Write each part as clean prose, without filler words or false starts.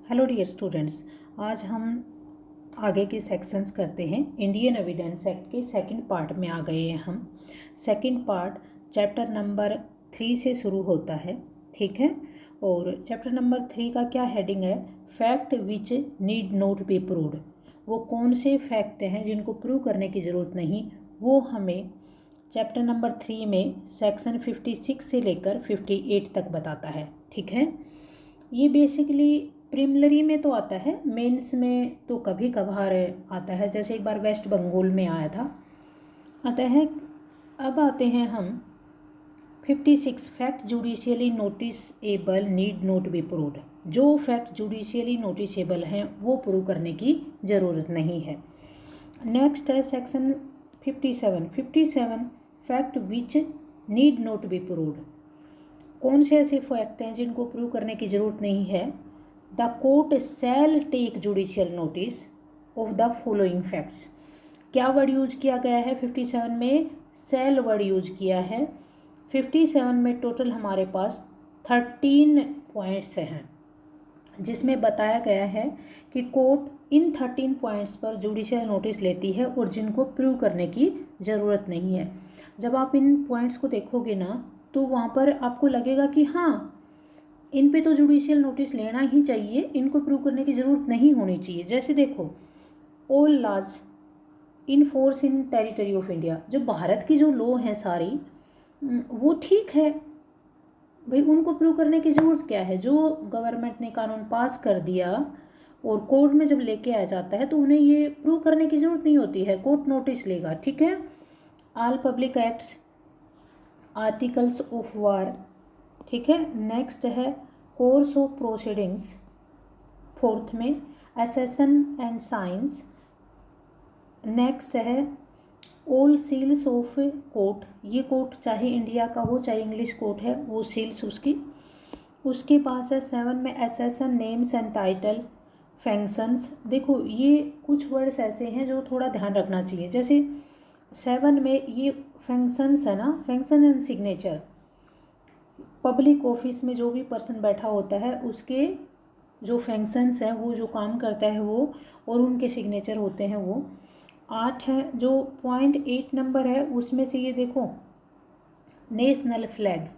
Hello dear students, आज हम आगे के सेक्शंस करते हैं। इंडियन एविडेंस एक्ट के सेकंड पार्ट में आ गए हैं हम। सेकंड पार्ट चैप्टर नंबर 3 से शुरू होता है, ठीक है। और चैप्टर नंबर 3 का क्या हेडिंग है? Fact which need not be proved. वो कौन से फैक्ट हैं जिनको प्रूव करने की ज़रूरत नहीं, वो हमें चैप्टर नंबर 3 में सेक्शन 56 से लेकर 58 तक बताता है, ठीक है। ये बेसिकली प्रीलिमिनरी में तो आता है, मेंस में तो कभी कभार आता है, जैसे एक बार वेस्ट बंगाल में आया था, आता है। अब आते हैं हम 56 fact judicially noticeable need not be proved. जो फैक्ट जुडिशियली नोटिसेबल हैं वो प्रूव करने की ज़रूरत नहीं है। नेक्स्ट है section 57 fact which need not be proved. कौन से ऐसे फैक्ट हैं जिनको प्रूव करने की ज़रूरत नहीं है? The court shall take judicial notice of the following facts. क्या वर्ड यूज किया गया है 57 में? शैल वर्ड यूज किया है। 57 में टोटल हमारे पास 13 पॉइंट्स हैं, जिसमें बताया गया है कि कोर्ट इन 13 पॉइंट्स पर जुडिशियल नोटिस लेती है और जिनको प्रूव करने की ज़रूरत नहीं है। जब आप इन पॉइंट्स को देखोगे ना, तो वहाँ पर आपको लगेगा कि हाँ, इन पे तो जुडिशियल नोटिस लेना ही चाहिए, इनको प्रूव करने की ज़रूरत नहीं होनी चाहिए। जैसे देखो, all laws in force in territory of India, जो भारत की जो लॉ हैं सारी, वो ठीक है भाई, उनको प्रूव करने की ज़रूरत क्या है? जो गवर्नमेंट ने कानून पास कर दिया और कोर्ट में जब लेके आया जाता है तो उन्हें ये प्रूव करने की ज़रूरत नहीं होती है, कोर्ट नोटिस लेगा, ठीक है। All public acts, articles of war, ठीक है। नेक्स्ट है कोर्स ऑफ प्रोसीडिंग्स, फोर्थ में एसेसन एंड साइंस। नेक्स्ट है ऑल सील्स ऑफ कोर्ट, ये कोर्ट चाहे इंडिया का हो चाहे इंग्लिश कोर्ट है, वो सील्स उसकी। उसके पास है 7 में एसेसन नेम्स एंड टाइटल फंक्शंस। देखो, ये कुछ वर्ड्स ऐसे हैं जो थोड़ा ध्यान रखना चाहिए। जैसे 7 में ये फंक्शंस है ना, function and signature, public office में जो भी पर्सन बैठा होता है उसके जो फंक्शंस हैं, वो जो काम करता है वो, और उनके सिग्नेचर होते हैं वो। 8 है जो पॉइंट 8 नंबर है, उसमें से ये देखो नेशनल फ्लैग,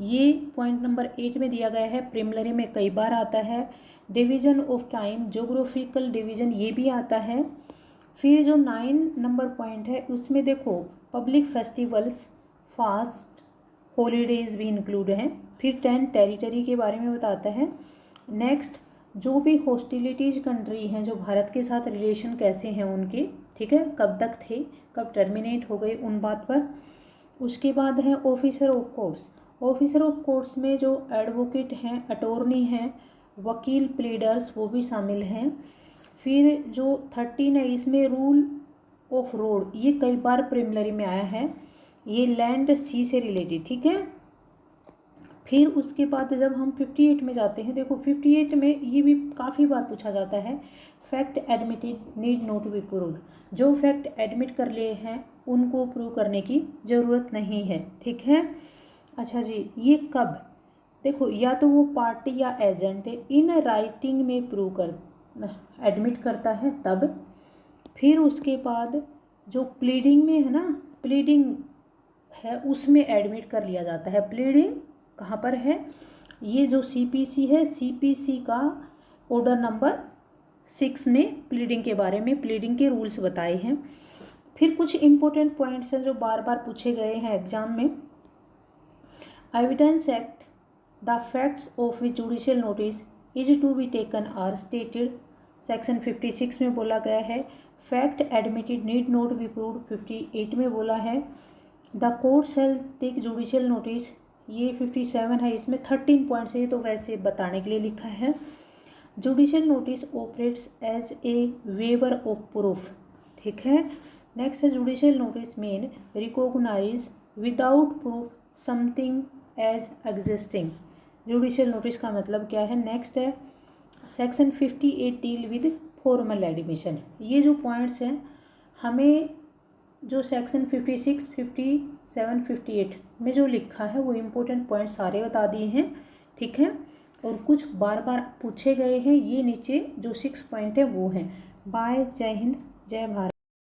ये पॉइंट नंबर 8 में दिया गया है, प्रीलिमिनरी में कई बार आता है। Division of time, geographical division, ये भी आता है। फिर जो 9 नंबर पॉइंट है उसमें देखो पब्लिक फेस्टिवल्स, फास्ट, हॉलीडेज़ भी इंक्लूड हैं। फिर 10 टेरिटरी के बारे में बताता है। नेक्स्ट, जो भी हॉस्टिलिटीज़ कंट्री हैं, जो भारत के साथ रिलेशन कैसे हैं उनके, ठीक है, कब तक थे, कब टर्मिनेट हो गए, उन बात पर। उसके बाद है officer of courts. Officer of courts में जो एडवोकेट हैं, अटॉर्नी हैं, वकील, प्लीडर्स, वो भी शामिल हैं। फिर जो 13 है इसमें रूल ऑफ रोड, ये कई बार प्रीलिमिनरी में आया है, ये लैंड सी से रिलेटेड, ठीक है। फिर उसके बाद जब हम 58 में जाते हैं, देखो 58 में ये भी काफ़ी बार पूछा जाता है, fact admitted need not be proved. जो फैक्ट एडमिट कर लिए हैं उनको प्रूव करने की ज़रूरत नहीं है, ठीक है। अच्छा जी, ये कब? देखो, या तो वो पार्टी या एजेंट इन राइटिंग में प्रूव कर एडमिट करता है तब। फिर उसके बाद जो प्लीडिंग में है ना, प्लीडिंग है उसमें एडमिट कर लिया जाता है। प्लीडिंग कहाँ पर है? ये जो सीपीसी है, सीपीसी का ऑर्डर नंबर 6 में प्लीडिंग के बारे में, प्लीडिंग के रूल्स बताए हैं। फिर कुछ इंपॉर्टेंट पॉइंट्स हैं जो बार बार पूछे गए हैं एग्जाम में। Evidence act, the facts of which judicial notice is to be taken are stated, section 56 में बोला गया है। Fact admitted need not be proved 58 में बोला है। The court shall take judicial notice, ये 57 है, इसमें 13 पॉइंट्स है, ये तो वैसे बताने के लिए लिखा है। Judicial notice operates as a waiver of proof, ठीक है। नेक्स्ट है judicial notice mean recognise without proof something as existing. Judicial notice का मतलब क्या है? नेक्स्ट है section 58 deal with formal admission. ये जो पॉइंट्स हैं हमें जो सेक्शन 56, 57, 58 में जो लिखा है वो इम्पोर्टेंट पॉइंट सारे बता दिए हैं, ठीक है। और कुछ बार बार पूछे गए हैं। ये नीचे जो 6 पॉइंट है वो हैं। बाय। जय हिंद, जय भारत।